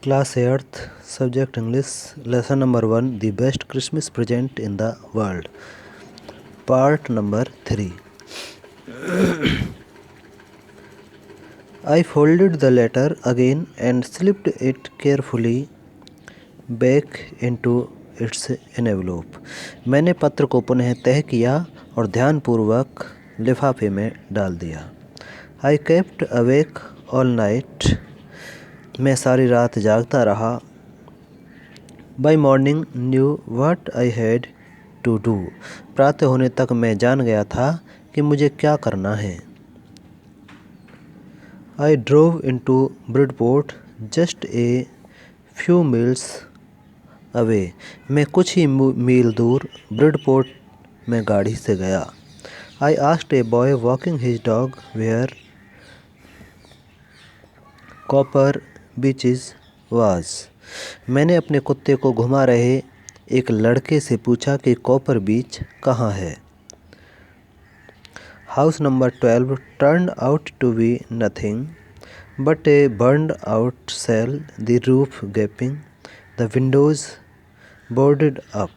Class 8th, Subject English, Lesson number 1, The Best Christmas Present in the World. Part number 3. I folded the letter again and slipped it carefully back into its envelope. मैंने पत्र को पुनः तह किया और ध्यानपूर्वक लिफाफे में डाल दिया. I kept awake all night. मैं सारी रात जागता रहा. By morning knew what I had to do. प्रातः होने तक मैं जान गया था कि मुझे क्या करना है. I drove into Bridport, just a few miles away. मैं कुछ ही मील दूर ब्रिडपोर्ट में गाड़ी से गया. I asked a boy walking his dog where Copper Beaches was. मैंने अपने कुत्ते को घुमा रहे एक लड़के से पूछा कि कॉपर बीच कहाँ है. House number 12 turned out to be nothing but a burned out cell, the roof gaping, the windows boarded up.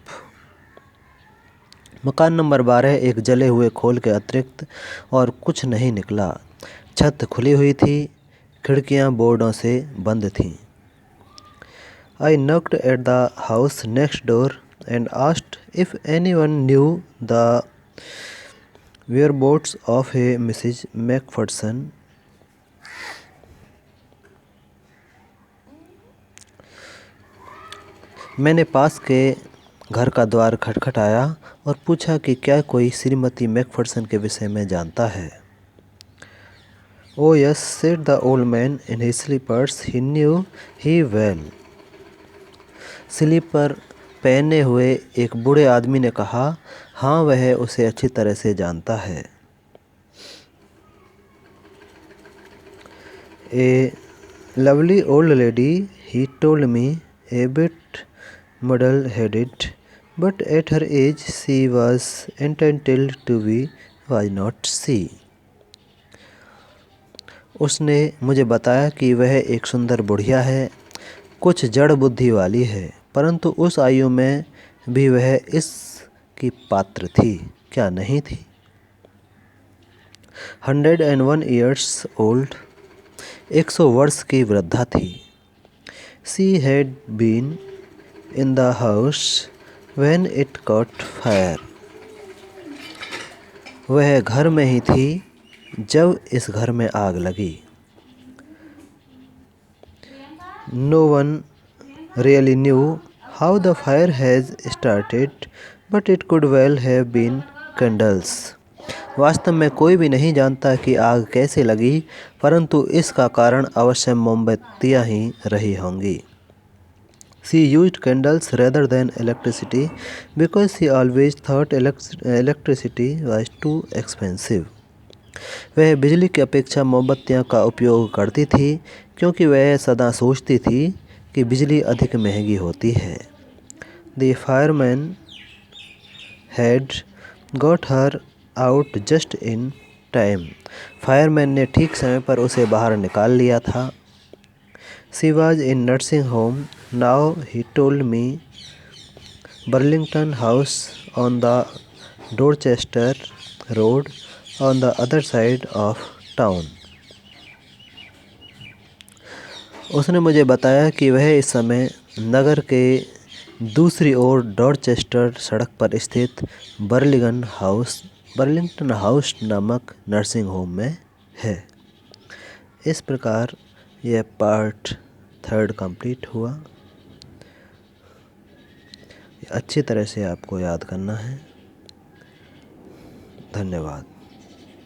मकान नंबर 12 एक जले हुए खोल के अतिरिक्त और कुछ नहीं निकला. छत खुली हुई थी, खिड़कियां बोर्डों से बंद थीं. I knocked at the house next door and asked if anyone knew the whereabouts of a Mrs. Macpherson. मैंने पास के घर का द्वार खटखटाया और पूछा कि क्या कोई श्रीमती मैकफर्सन के विषय में जानता है. Oh yes, said the old man in his slippers. He knew he well. Slipper पहने हुए एक बूढ़े आदमी ने कहा, हाँ वह उसे अच्छी तरह से जानता है. A lovely old lady, he told me, a bit muddle-headed, but at her age she was entitled to be, was not she? उसने मुझे बताया कि वह एक सुंदर बुढ़िया है, कुछ जड़ बुद्धि वाली है, परंतु उस आयु में भी वह इसकी पात्र थी, क्या नहीं थी. 101 years old, 100 वर्ष की वृद्धा थी. She had been in the house when it caught fire. वह घर में ही थी जब इस घर में आग लगी. No one really knew how the fire has started, but it could well have been candles. वास्तव में कोई भी नहीं जानता कि आग कैसे लगी, परंतु इसका कारण अवश्य मोमबत्तियां ही रही होंगी. She used candles rather than electricity because she always thought electricity was too expensive. वह बिजली की अपेक्षा मोमबत्तियां का उपयोग करती थी क्योंकि वह सदा सोचती थी कि बिजली अधिक महंगी होती है. The fireman had got her out just in time. Fireman ने ठीक समय पर उसे बाहर निकाल लिया था. She was in nursing home now, he told me. Burlington House on the Dorchester Road on the other side of town. उसने मुझे बताया कि वह इस समय नगर के दूसरी ओर डॉर्चेस्टर सड़क पर स्थित बर्लिंगटन हाउस नामक नर्सिंग होम में है. इस प्रकार यह पार्ट 3 कंप्लीट हुआ. अच्छी तरह से आपको याद करना है. धन्यवाद.